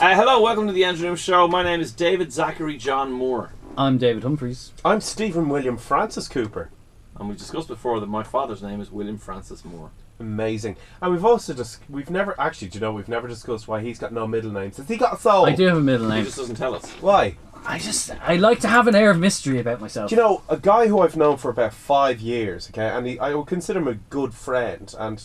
Hello, welcome to the Engine Room Show. My name is David Zachary John Moore. I'm David Humphries. I'm Stephen William Francis Cooper. And we discussed before that my father's name is William Francis Moore. Amazing. And we've also we've never discussed why he's got no middle name. Has he got a soul? I do have a middle name. He just doesn't tell us. Why? I like to have an air of mystery about myself. Do you know, a guy who I've known for about 5 years, okay, and I would consider him a good friend, and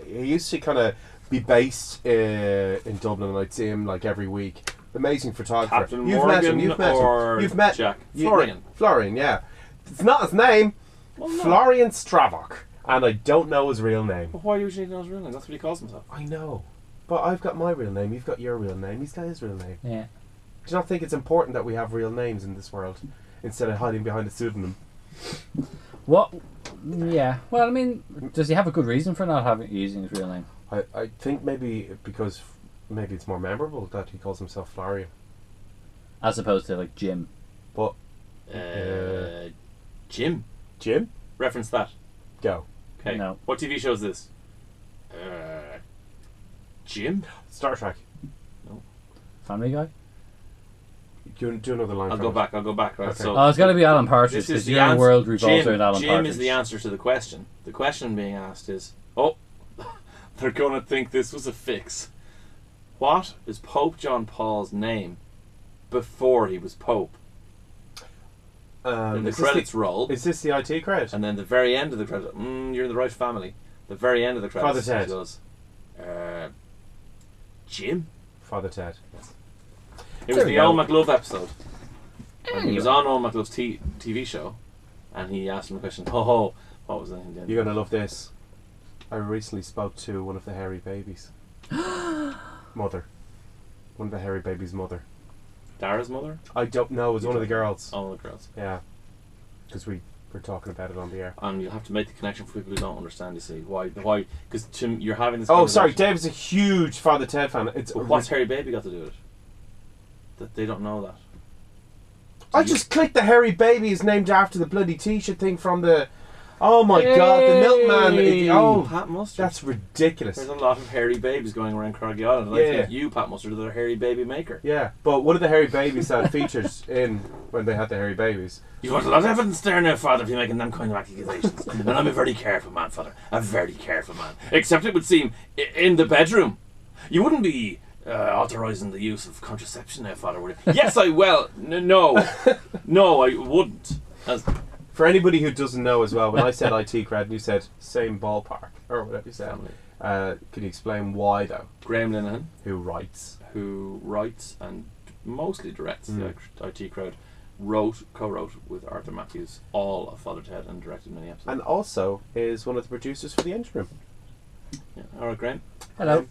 he used to kind of be based in Dublin, and I'd see him like every week. Amazing photographer. Captain Morgan You've met Jack. Florian. Florian, yeah. It's not his name. Well, no. Florian Stravok. And I don't know his real name. But why usually know his real name? That's what he calls himself. I know. But I've got my real name, you've got your real name, he's got his real name. Yeah. Do you not think it's important that we have real names in this world instead of hiding behind a pseudonym? What? Yeah. Well, I mean, does he have a good reason for not using his real name? I think maybe because maybe it's more memorable that he calls himself Florian. As opposed to like Jim. But Jim. Jim? Reference that. Go. Okay. No. What TV show is this? Jim? Star Trek. No. Family Guy? Do another line. I'll go back. Right. Okay. So Oh, it's got to be Alan Partridge because your world revolves around Alan Partridge. Jim is the answer to the question. The question being asked is, they're going to think this was a fix. What is Pope John Paul's name before he was Pope? And the credits roll. Is this the IT credit? And then the very end of the credit, you're in the right family. The very end of the credits, Father Ted. Goes, Jim? Father Ted. Yes. It was the Old McLove episode. And he was on Old McLove's TV show, and he asked him the question, what was the name? You're going to love this. I recently spoke to one of the hairy babies. Mother. One of the hairy babies' mother. Dara's mother? I don't know, it was one of the girls. Oh, the girls. Yeah. Because we were talking about it on the air. And you'll have to make the connection for people who don't understand, you see. Why? Because you're having this Oh, sorry, Dave's a huge Father Ted fan. What's Hairy Baby got to do with it? That they don't know that. I just clicked the hairy baby is named after the bloody t-shirt thing from the... Oh my god, the milkman. Pat Mustard. That's ridiculous. There's a lot of hairy babies going around Craggy Island. And I think you, Pat Mustard, are the hairy baby maker. Yeah, but one of the hairy babies that featured in when they had the hairy babies. You've got a lot of evidence there now, Father, if you're making them kind of accusations. And I'm a very careful man, Father. A very careful man. Except it would seem, in the bedroom, you wouldn't be authorising the use of contraception now, Father, would you? Yes, I will. No, I wouldn't. For anybody who doesn't know as well, when I said IT cred and you said same ballpark, or whatever you said, can you explain why though? Graham Linehan. Who writes and mostly directs the IT crowd, co-wrote with Arthur Matthews all of Father Ted and directed many episodes. And also is one of the producers for the Engine Room. Yeah. Alright, Graham. Hello.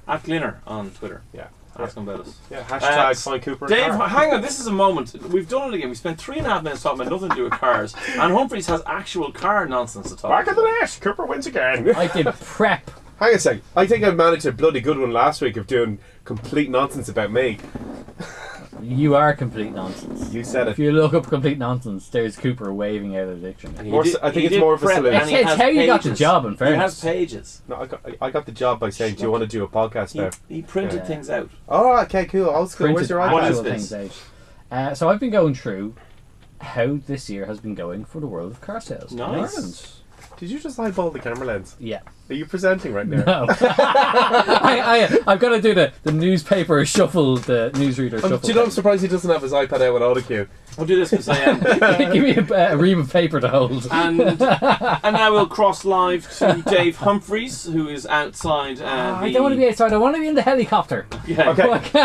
At Glinner on Twitter. Yeah. Ask him about us. Yeah, hashtag find Cooper. Dave, hang on, this is a moment. We've done it again. We spent 3.5 minutes talking about nothing to do with cars, and Humphries has actual car nonsense to talk about. Back at the net, Cooper wins again. I did prep. Hang on a second. I think I managed a bloody good one last week of doing complete nonsense about me. You are complete nonsense. You said If it. you look up complete nonsense, there's Cooper waving out of the dictionary. I think it's more of a saloon. It's how you got the job, in fairness. He has pages. No, I got the job by saying, do you want to do a podcast now? He printed things out. Oh, okay, cool. Old school. Where's your What is iPad? this? Out. So I've been going through how this year has been going for the world of car sales in Nice. Ireland. Did you just eyeball the camera lens? Yeah. Are you presenting right now? No. I've got to do the newspaper shuffle, the newsreader shuffle. Do you know I'm surprised he doesn't have his iPad out with autocue? I'll do this because I am. Give me a ream of paper to hold. And now we'll cross live to Dave Humphries, who is outside. I don't want to be outside. I want to be in the helicopter. Yeah. Okay.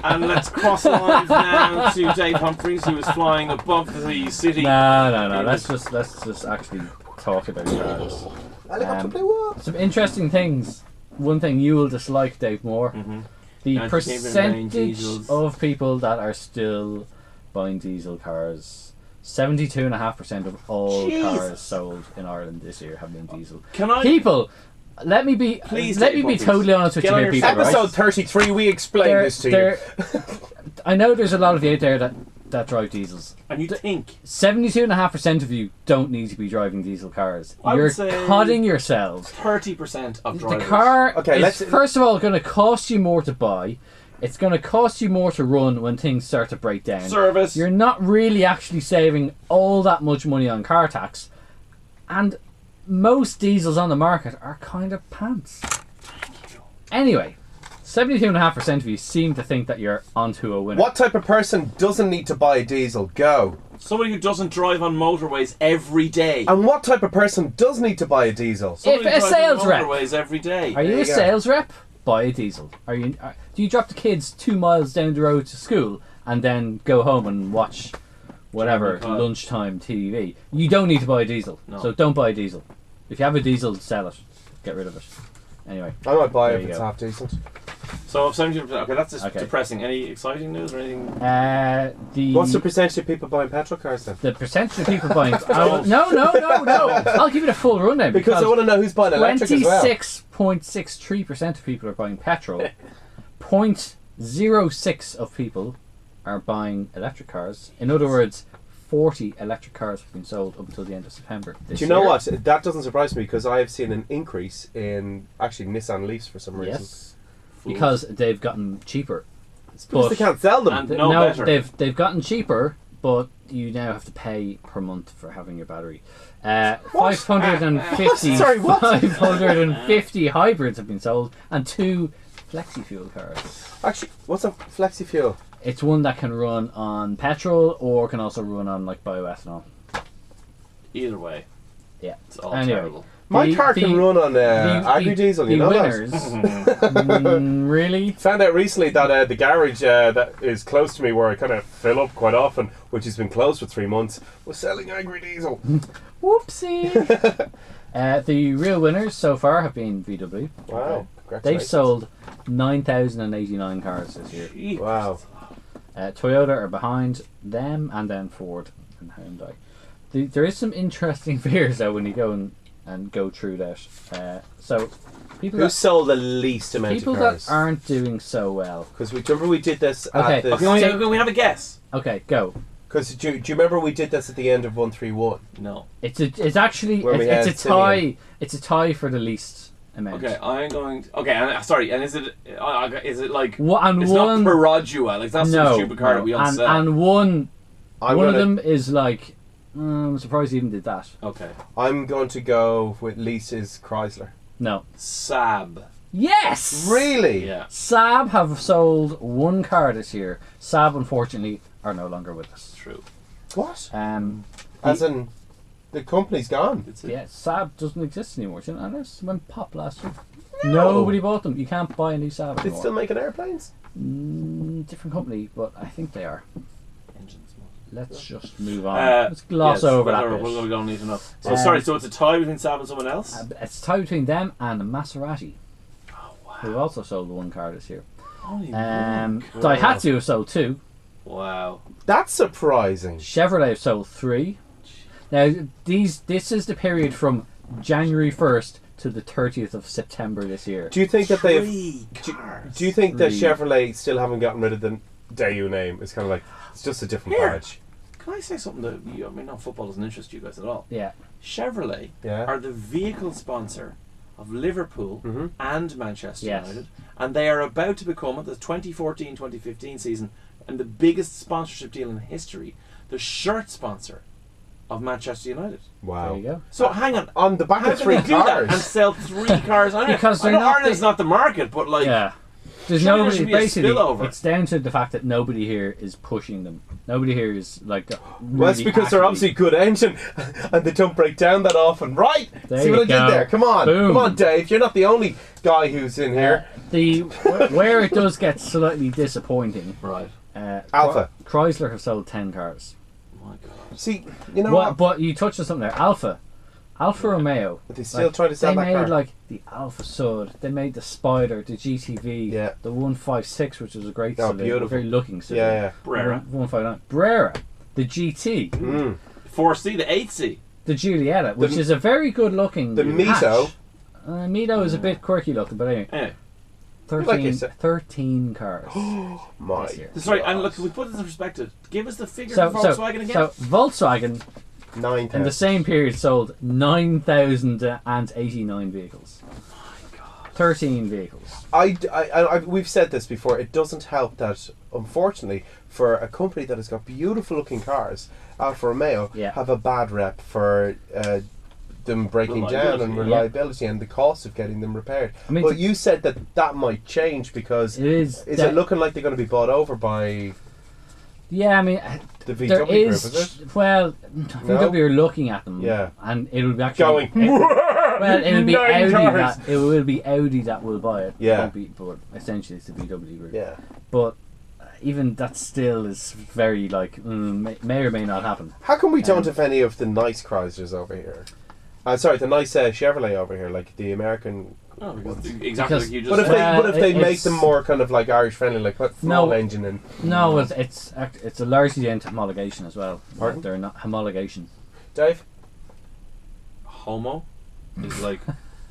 And let's cross live now to Dave Humphries, who is flying above the city. No. Let's just actually talk about cars. Some interesting things. One thing you will dislike, Dave Moore. Mm-hmm. The And percentage of people that are still buying diesel cars. 72.5% of all cars sold in Ireland this year have been diesel. People, let me be totally honest with you here, people. Episode 33, we explained this to you. I know there's a lot of you out there that drive diesels. And you think 72.5% of you don't need to be driving diesel cars. You're cutting yourselves. 30% of drivers. The car is first of all going to cost you more to buy. It's going to cost you more to run when things start to break down. Service. You're not really actually saving all that much money on car tax. And most diesels on the market are kind of pants. Anyway, 72.5% of you seem to think that you're onto a winner. What type of person doesn't need to buy a diesel? Go. Somebody who doesn't drive on motorways every day. And what type of person does need to buy a diesel? Somebody If a who drives sales on rep. motorways every day. Are you a sales rep? Buy a diesel. Do you drop the kids 2 miles down the road to school and then go home and watch whatever lunchtime TV? You don't need to buy a diesel, so don't buy a diesel. If you have a diesel, sell it. Get rid of it. Anyway, I might buy it if it's half decent. So 70%. Okay, that's just depressing. Any exciting news or anything? What's the percentage of people buying petrol cars then? The percentage of people buying. No. I'll give you the full rundown because I want to know who's buying electric as well. 26.63% of people are buying petrol. 0.06 of people are buying electric cars. In other words, 40 electric cars have been sold up until the end of September this year. Do you know what? That doesn't surprise me because I have seen an increase in actually Nissan Leafs for some reason. Yes, because they've gotten cheaper. It's because they can't sell them. They've gotten cheaper, but you now have to pay per month for having your battery. 550. Sorry, what? 550 hybrids have been sold, and 2 flexi fuel cars. Actually, what's a flexi fuel? It's one that can run on petrol or can also run on like bioethanol. Either way, yeah, it's all terrible. My car can run on agri-diesel, you know that? Really? Found out recently that the garage that is close to me where I kind of fill up quite often, which has been closed for 3 months, was selling agri-diesel. Whoopsie! The real winners so far have been VW. Wow, they've sold 9,089 cars this year. Jeez. Wow. Toyota are behind them, and then Ford and Hyundai. There is some interesting figures though when you go and go through that. So people who sold the least amount of cars? People that aren't doing so well. Because remember we did this at the... Can we have a guess? Okay, go. Because do you remember we did this at the end of 131? No. It's actually it's a tie. It's a tie for the least amount. Okay, I'm going to, and sorry, and is it like it's not Perodua, like that's some stupid car that we all sell. And one of them is like I'm surprised he even did that. Okay. I'm going to go with Lisa's Chrysler. No. Saab. Yes! Really? Yeah. Saab have sold 1 car this year. Saab unfortunately are no longer with us. True. What? As in the company's gone. Yeah, Saab doesn't exist anymore. Do you know this went pop last year? No. Nobody bought them. You can't buy a new Saab anymore. They're still making airplanes? Different company, but I think they are. Engines. Let's just move on. Let's gloss over that bit. We don't need to know. So sorry, so it's a tie between Saab and someone else? It's a tie between them and Maserati. Oh, wow. Who also sold 1 car this year. Daihatsu Daihatsu have sold 2. Wow. That's surprising. Chevrolet have sold 3. Now, this is the period from January 1st to the 30th of September this year. Do you think that they have... Do you think that 3. Chevrolet still haven't gotten rid of the Daewoo name? It's kind of like, it's just a different badge. Can I say something that no, football doesn't interest you guys at all. Yeah. Chevrolet are the vehicle sponsor of Liverpool and Manchester United, and they are about to become, at the 2014-2015 season, and the biggest sponsorship deal in history, the shirt sponsor of Manchester United. Wow. There you go. So hang on the back of 3 cars, do that and sell 3 cars. Because Ireland's not the market, but like there's nobody. Basically, spillover. It's down to the fact that nobody here is pushing them. Nobody here is like. Well, it's because they're obviously a good engine, and they don't break down that often, right? See what I did there? Come on, come on, Dave. You're not the only guy who's in here. Where it does get slightly disappointing, right? Alpha. Chrysler have sold 10 cars. Oh my God. See, you know what? But you touched on something there. Alfa Romeo. But they still try to sell that car. They made like the Alfa Sud. They made the Spider, the GTV, the 156, which was a great saloon, beautiful, very looking saloon. Yeah. Brera. 159. Brera. The GT. 4C, the 8C. The Giulietta, which is a very good looking. The Mito. Mito is a bit quirky looking, but anyway. 13 cars. My. Sorry, and look, can we put this in perspective? Give us the figure for Volkswagen again. So Volkswagen 9,000. in the same period sold 9,089 vehicles. Oh my God. 13 vehicles. We've said this before. It doesn't help that, unfortunately, for a company that has got beautiful looking cars, Alfa Romeo, have a bad rep for them breaking down and reliability and the cost of getting them repaired. I mean, but you said that might change because is it looking like they're going to be bought over by? Yeah, I mean, the VW group, is it? Well, VW are looking at them, and it will be actually going. It'll be Audi it will be Audi that will buy it. Yeah, it won't be, but essentially it's the VW group. Yeah, but even that still is very may or may not happen. How come we don't have any of the nice Chryslers over here? Sorry, the nice Chevrolet over here, like the American. Oh, exactly like you just said. But if they make them more kind of like Irish friendly, like put full engine in. No, it's a largely into homologation as well. Pardon? They're not homologation. Dave? Homo is like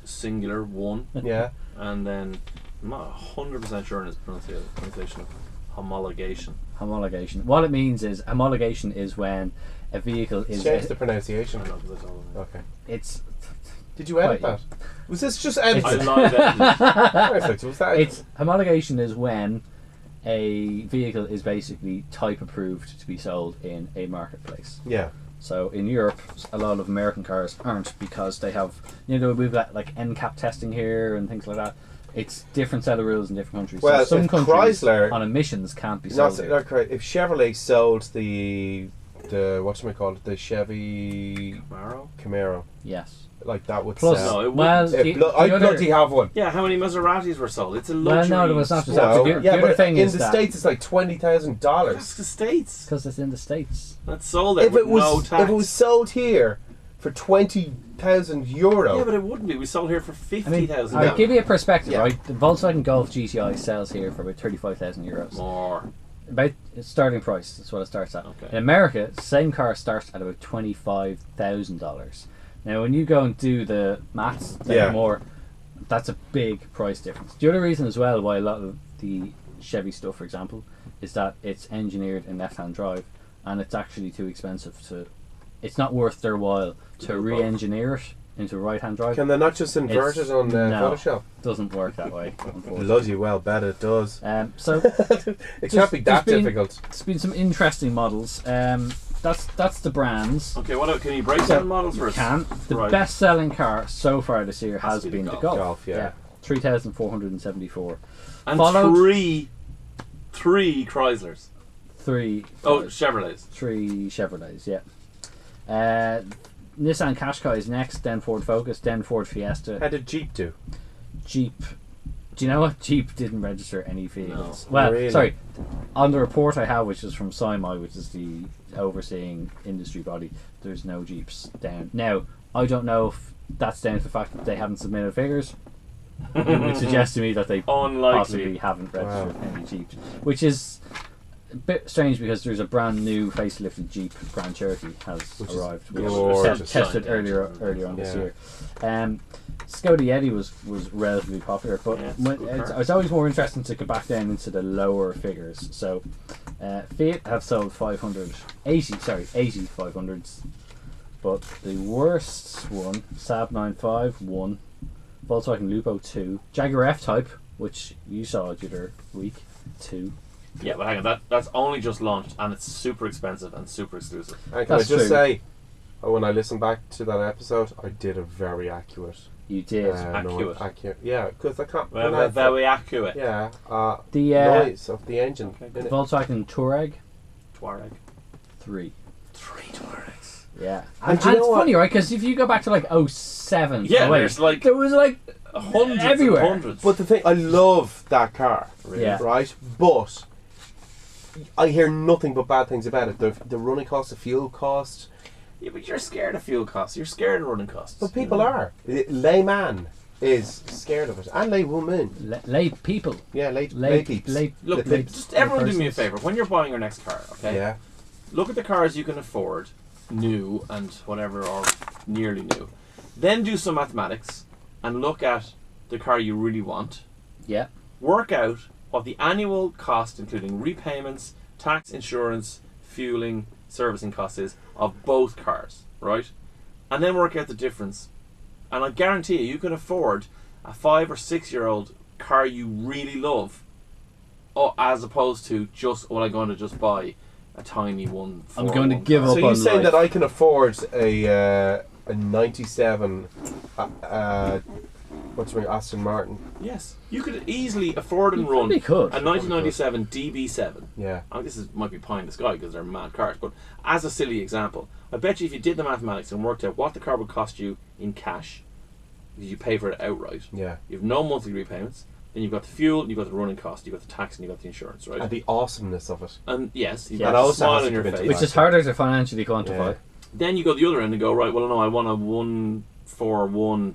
singular one. Yeah. And then I'm not 100% sure in its pronunciation of homologation. Homologation. What it means is homologation is when a vehicle is. Change the pronunciation. I know, because I told them. Okay. It's. Did you edit that? Was this just edited? I live edited. Perfect. Was that? It's homologation is when a vehicle is basically type approved to be sold in a marketplace. Yeah. So in Europe, a lot of American cars aren't because they have, we've got like NCAP testing here and things like that. It's different set of rules in different countries. Well, so some countries Chrysler on emissions can't be sold here. If Chevrolet sold the whatchamacallit, the Chevy Camaro. Yes. Like that would sell. No, it well, I'd bloody have one. Yeah, how many Maseratis were sold? It's a luxury. Well, no, it was not just that. The other thing in is the States it's like $20,000. That's the States. Because it's in the States. That's sold there with no tax. If it was sold here for €20,000. Yeah, but it wouldn't be. We sold here for 50,000. I'll give you a perspective, right? The Volkswagen Golf GTI sells here for about €35,000. More. About starting price, that's what it starts at. Okay. In America, the same car starts at about $25,000. Now, when you go and do the maths, that's a big price difference. The other reason as well why a lot of the Chevy stuff, for example, is that it's engineered in left-hand drive, and it's actually too expensive to. It's not worth their while to re-engineer it into right-hand drive. Can they not just invert it on Photoshop? Doesn't work that way, unfortunately. Bloody well bet it does. So it can't be that difficult. There's been some interesting models. That's the brands. Okay, can you break down models for us? Can. The best-selling car so far this year has been the Golf. Yeah. 3,474. And three Chryslers. Chevrolets. 3 Chevrolets, yeah. Nissan Qashqai is next, then Ford Focus, then Ford Fiesta. How did Jeep do? Jeep. Do you know what? Jeep didn't register any vehicles. No. Well, really? Sorry. On the report I have, which is from SIMI, which is the overseeing industry body, there's no Jeeps down. Now, I don't know if that's down to the fact that they haven't submitted figures. It would suggest to me that they possibly haven't registered any Jeeps, which is a bit strange because there's a brand new facelifted Jeep Grand Cherokee has arrived, which was tested earlier on this year. Skoda Yeti was relatively popular, but it's always more interesting to go back down into the lower figures. So Fiat have sold 80 500s, but the worst one, Saab 9.5 1, Volkswagen Lupo 2, Jaguar F-Type, which you saw the other week, 2. Yeah, but hang on, that's only just launched and it's super expensive and super exclusive. And can I just say, when I listened back to that episode, I did a very accurate. You did. Accurate. Yeah, because I can't. Very accurate. Yeah. The noise of the engine. Okay. Volkswagen Touareg. 3 Touaregs. Yeah. And it's funny, right? Because if you go back to like 07, there was like hundreds everywhere. and hundreds. But the thing, I love that car, really, right? But I hear nothing but bad things about it. The running cost, the fuel cost. Yeah, but you're scared of fuel costs. You're scared of running costs. But people are. Layman is scared of it, and laywoman. Lay people. Yeah, lay peeps. Look, just everyone do me a favour. When you're buying your next car, okay? Yeah. Look at the cars you can afford, new and whatever, or nearly new. Then do some mathematics and look at the car you really want. Yeah. Work out what the annual cost, including repayments, tax, insurance, fueling, servicing costs is of both cars, right? And then work out the difference. And I guarantee you can afford a 5 or 6 year old car you really love, as opposed to just I'm going to just buy a tiny one. I'm going to give up on So you're saying life. that I can afford a 97 Aston Martin? Yes, you could easily afford and You run probably could. a 1997 DB7. Yeah. Might be pie in the sky because they're mad cars, but as a silly example, I bet you if you did the mathematics and worked out what the car would cost you in cash, because you pay for it outright, Yeah. you have no monthly repayments, then you've got the fuel, you've got the running cost, you've got the tax, and you've got the insurance, right? And the awesomeness of it. And yes, you've Yeah. got And a also smile has on to your come into face. Which is harder to financially quantify. Yeah. Then you go the other end and go, right, well, no, I want a 141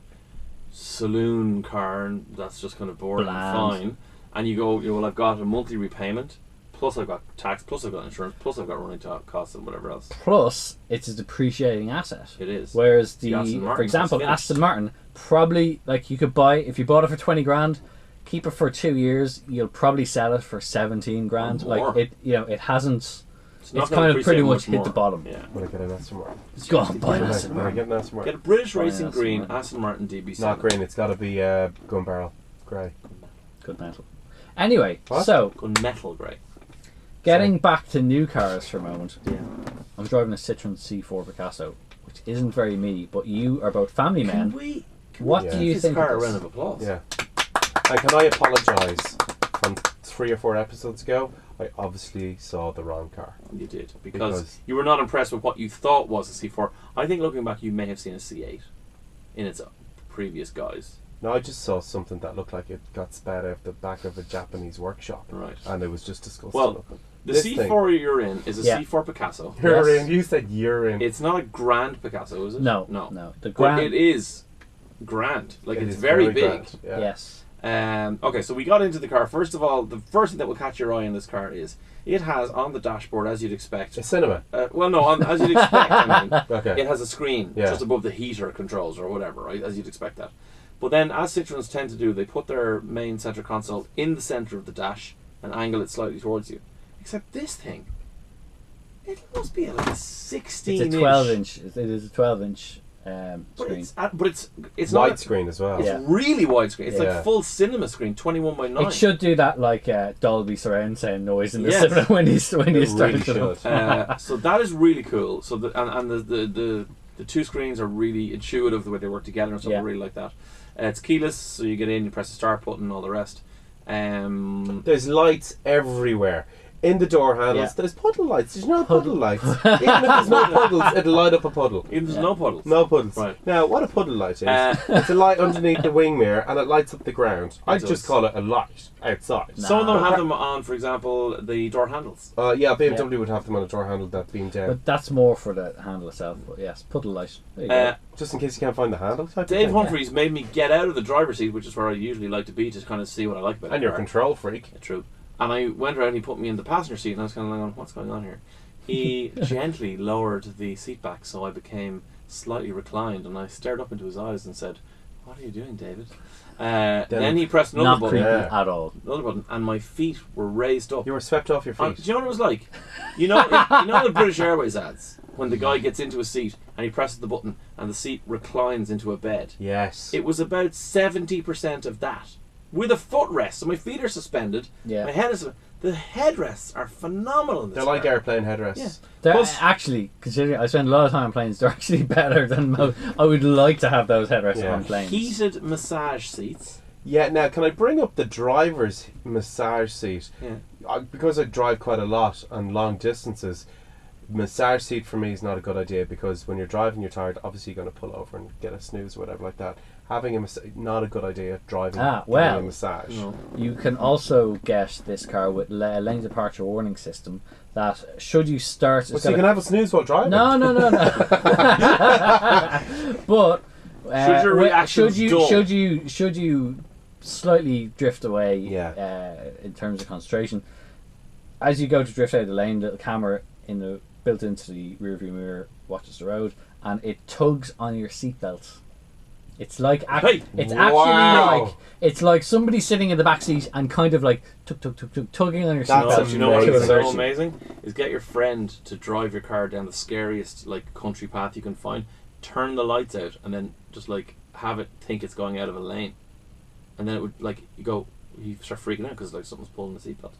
saloon car, and that's just kind of boring and Bland. fine. And you go, well, I've got a monthly repayment, plus I've got tax, plus I've got insurance, plus I've got running costs and whatever else. Plus, it's a depreciating asset. It is. Whereas The Aston Martin for example, is finished. Aston Martin, probably, like, you could buy, if you bought it for 20 grand, keep it for 2 years, you'll probably sell it for 17 grand. Or more. Like, it hasn't, not it's gonna kind of pretty appreciate much hit more. the bottom. Yeah. When I get an Aston Martin. Go on, buy an When I- Aston when I Martin. get an Aston Get Martin. a British Buy an Racing Aston Green Martin. Aston Martin DB7. Not green, it's got to be gun barrel grey. Good metal. Anyway, What? so, Good metal grey. getting back to new cars for a moment. Yeah. I'm driving a Citroen C4 Picasso, which isn't very me, but you are both family men. What Yeah. do you This think car a of round this? of applause. Yeah. And can I apologise? From 3 or 4 episodes ago, I obviously saw the wrong car. You did because Because- you were not impressed with what you thought was a C4. I think looking back, you may have seen a C8 in its previous guise. No, I just saw something that looked like it got spat out the back of a Japanese workshop. Right. And it was just disgusting Well, looking. The This C4 you're in is a Yeah. C4 Picasso. Urine, you said urine. It's not a grand Picasso, is it? No. No. The But grand, it is grand. Like, It it's is very big. grand, yeah. yes. Okay, so we got into the car. First of all, the first thing that will catch your eye in this car is it has on the dashboard, as you'd expect. A cinema. Well, no, as you'd expect. I mean, Okay. it has a screen Yeah. just above the heater controls or whatever, right? As you'd expect that. But then, as Citroens tend to do, they put their main center console in the center of the dash and angle it slightly towards you. Except this thing, it must be like a 16 It's a 12-inch. It is a 12-inch But screen. it's not. Widescreen as well. It's Yeah. really widescreen. It's Yeah. like full cinema screen, 21:9. It should do that like Dolby surround sound noise in the Yes. cinema when you start really it up. should. So that is really cool. So the two screens are really intuitive the way they work together and stuff. Yeah. I really like that. It's keyless, so you get in, you press the start button, and all the rest. There's lights everywhere. In the door handles, Yeah. there's puddle lights. There's no puddle lights. Even if there's no puddles, it'll light up a puddle. Even there's Yeah. no puddles. No puddles. Right. Now, what a puddle light is, Uh, it's a light underneath the wing mirror and it lights up the ground. I'd does. just call it a light outside. Some of them Nah. have them on, for example, the door handles. Yeah, BMW would have them on a door handle that beam down. But that's more for the handle itself. But yes, puddle light. There you Uh, go. Just in case you can't find the handle type of Dave thing. Humphries made me get out of the driver's seat, which is where I usually like to be, to kind of see what I like about And the you're a car. control freak. Yeah, true. And I went around, he put me in the passenger seat, and I was kind of like, what's going on here? He gently lowered the seat back so I became slightly reclined, and I stared up into his eyes and said, "What are you doing, David?" Then he pressed another Not button, creepy Yeah. at all. and my feet were raised up. You were swept off your Do feet. you know what it was like? You know the British Airways ads when the guy gets into a seat and he presses the button and the seat reclines into a bed. Yes. It was about 70% of that, with a footrest. So my feet are suspended. Yeah. My head is. The headrests are phenomenal in this They're like car. airplane headrests. Yeah. They're Plus- actually, considering I spend a lot of time on planes, they're actually better than most. I would like to have those headrests Yeah. on planes. Heated massage seats. Yeah, now can I bring up the driver's massage seat? Yeah. Because I drive quite a lot on long distances, massage seat for me is not a good idea because when you're driving you're tired, obviously you're going to pull over and get a snooze or whatever like that. Having a not a good idea driving Ah, getting well. a massage. No. You can also get this car with a lane departure warning system that should you start... Well, so you can have a snooze while driving? No. But Should your reactions dull? should you slightly drift away Yeah. in terms of concentration, as you go to drift out of the lane, the camera built into the rear view mirror watches the road and it tugs on your seatbelt. It's like Hey! it's Wow. actually like it's like somebody sitting in the back seat and kind of like tugging on your That's seatbelt. Do you know what amazing. is so amazing? Is get your friend to drive your car down the scariest like country path you can find, turn the lights out, and then just like have it think it's going out of a lane. and then it would you start freaking out because like something's pulling the seatbelt.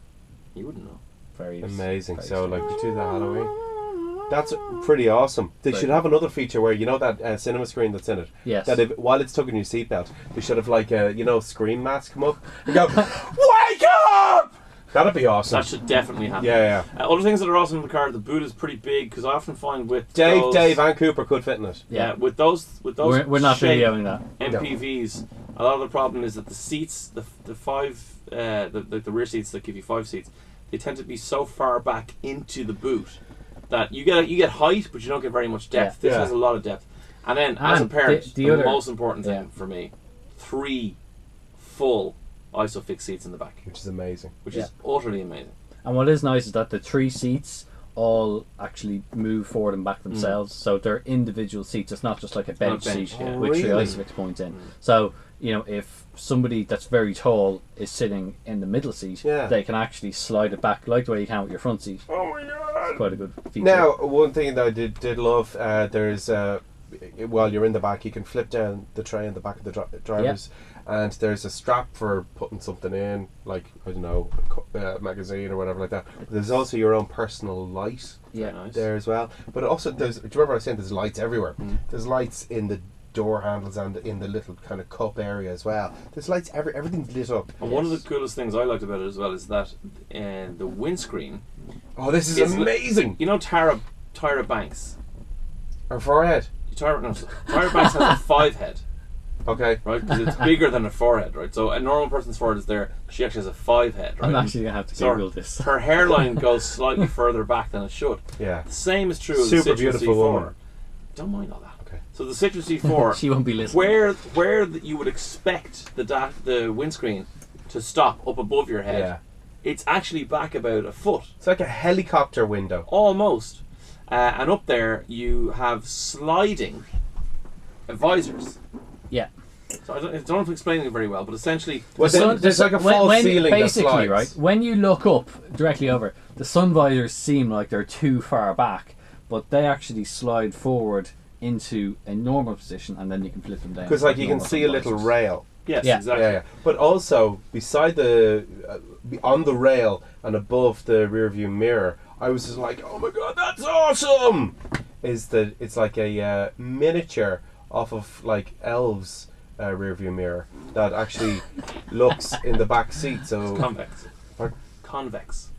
You wouldn't know. Very amazing. Very so strange. like to do that Halloween, that's pretty awesome. They should have another feature where that cinema screen that's in it. Yes. That while it's tugging your seatbelt, they should have like a screen mask come up and go, "Wake up!" That'd be awesome. That should definitely happen. Yeah. Other things that are awesome in the car, the boot is pretty big because I often find with Dave and Cooper could fit in it. Yeah, with those we're not shape videoing that. MPVs. A lot of the problem is that the seats, the rear seats that give you 5 seats, they tend to be so far back into the boot that you get height, but you don't get very much depth. This has a lot of depth. And then, as a parent, the most important thing for me, 3 full ISOFIX seats in the back, which is amazing. Which is utterly amazing. And what is nice is that the 3 seats all actually move forward and back themselves, so they're individual seats. It's not just like a bench seat with 3 ISOFIX points in. So if somebody that's very tall is sitting in the middle seat, they can actually slide it back like the way you can with your front seat. Oh my god! It's quite a good feature. Now, one thing that I did love, there's while you're in the back, you can flip down the tray in the back of the driver's, and there's a strap for putting something in, like I don't know, a magazine or whatever like that. But there's also your own personal light there as well. But also, do you remember I was saying there's lights everywhere? There's lights in the door handles and in the little kind of cup area as well. There's lights everything's lit up. And one of the coolest things I liked about it as well is that the windscreen. Oh, this is amazing! You know Tyra Banks? Her forehead. Tyra Banks has a 5 head. Okay. Right, because it's bigger than a 4 head, right? So a normal person's forehead is there. She actually has a 5 head, right? I'm actually gonna have to Google this. Her hairline goes slightly further back than it should. Yeah. The same is true of the Super Citroen beautiful C4. woman. Don't mind all that. Okay. So the Citroen C4, she won't be listening. Where you would expect the windscreen to stop up above your head, it's actually back about a foot. It's like a helicopter window. Almost. And up there you have sliding visors. Yeah. So I don't know if I'm explaining it very well, but essentially, there's like a false ceiling basically, that slides. right? When you look up directly over, the sun visors seem like they're too far back, but they actually slide forward into a normal position, and then you can flip them down. Because you can see a little rail. Yes, exactly. Yeah. But also beside on the rail and above the rear view mirror, I was just like, oh my god, that's awesome! Is that it's like a miniature off of like Elves rear view mirror that actually looks in the back seat. So it's convex. Convex.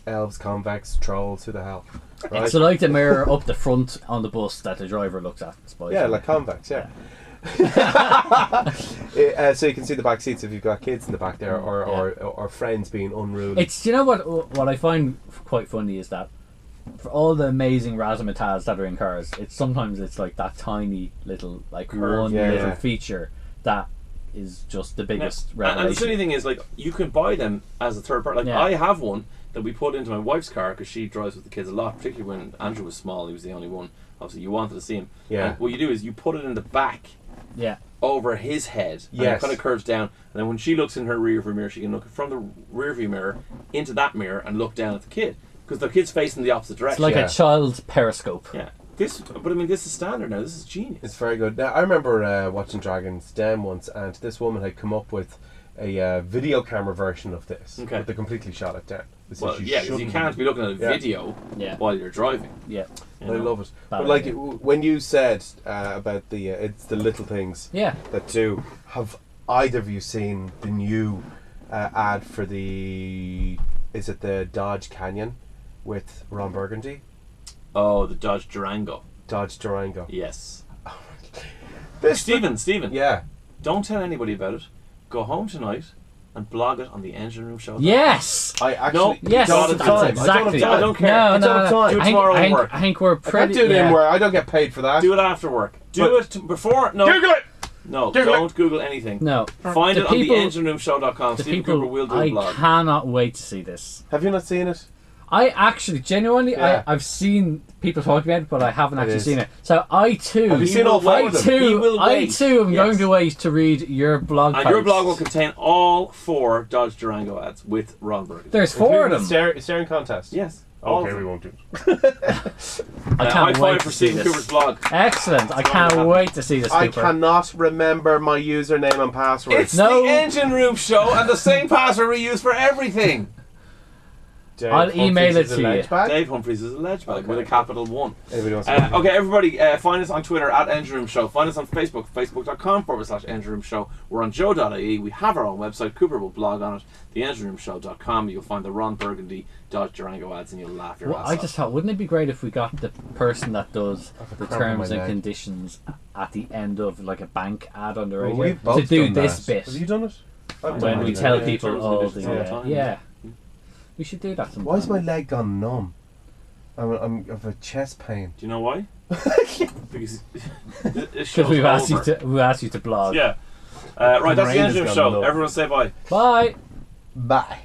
Elves, convex, trolls, who the hell? Right? It's like the mirror up the front on the bus that the driver looks at. Yeah, like convex, so you can see the back seats if you've got kids in the back there, or friends being unruly. It's what I find quite funny is that for all the amazing razzmatazz that are in cars, sometimes it's like that tiny little little feature that is just the biggest revelation. And the silly thing is, like, you can buy them as a third party. Like, I have one that we put into my wife's car because she drives with the kids a lot, particularly when Andrew was small. He was the only one. Obviously, you wanted to see him. Yeah. And what you do is you put it in the back. Yeah. Over his head. And it kind of curves down. And then when she looks in her rear view mirror, she can look from the rear view mirror into that mirror and look down at the kid. Because the kid's facing the opposite direction. It's like a child's periscope. Yeah. This is standard now. This is genius. It's very good. Now, I remember watching Dragon's Den once, and this woman had come up with a video camera version of this. Okay. But they completely shot it down. Well, because you can't be looking at a video while you're driving. Yeah. I love it. But like when you said about it's the little things that do, have either of you seen the new ad for the Dodge Canyon with Ron Burgundy? Oh, the Dodge Durango. Dodge Durango. Yes. Stephen. Yeah. Don't tell anybody about it. Go home tonight and blog it on the Engine Room Show. Yes! I actually... Yes, exactly. I don't care. I don't have time. Do it tomorrow at work. I think we're pretty... I can't do it in work. I don't get paid for that. Do it after work. Do it before... No. Google it! No, don't Google anything. No. Find it on theengineroomshow.com. Stephen Cooper will do a blog. I cannot wait to see this. Have you not seen it? I actually, genuinely, I've seen people talking about it, but I haven't actually seen it. So I too... Have you seen all four of them? I too am going to wait to read your blog post. And your blog will contain all 4 Dodge Durango ads with Ron Burgundy. There's 4 of them. Staring contest? Yes. Okay, we won't do it. I can't wait to see Stephen this. Cooper's blog. Excellent. I can't wait to see this, I Cooper. cannot remember my username and password. It's the Engine Room Show, and the same password we use for everything. Dave I'll email Humphries it is a to you. ledge bag? Dave Humphries is a ledge bag with a capital 1. Anybody wants to Okay, everybody, find us on Twitter at Engine Room Show. Find us on Facebook, facebook.com/Engine Room Show. We're on joe.ie. We have our own website. Cooper will blog on it, theengineroomshow.com. You'll find the Ron Burgundy Durango ads and you'll laugh your ass I off. just thought, wouldn't it be great if we got the person that does the cramp in terms my and neck. conditions at the end of like a bank ad on the radio we've both to do done this that. bit Have you done it? I've done when we it. tell Yeah, people terms and all the conditions all the time. yeah. We should do that sometime. Why is my leg gone numb? I have a chest pain. Do you know why? Because this show's Because over. we asked you to blog. Yeah. Right, that's the Brain Engine has Room gone Show. numb. Everyone say bye. Bye. Bye.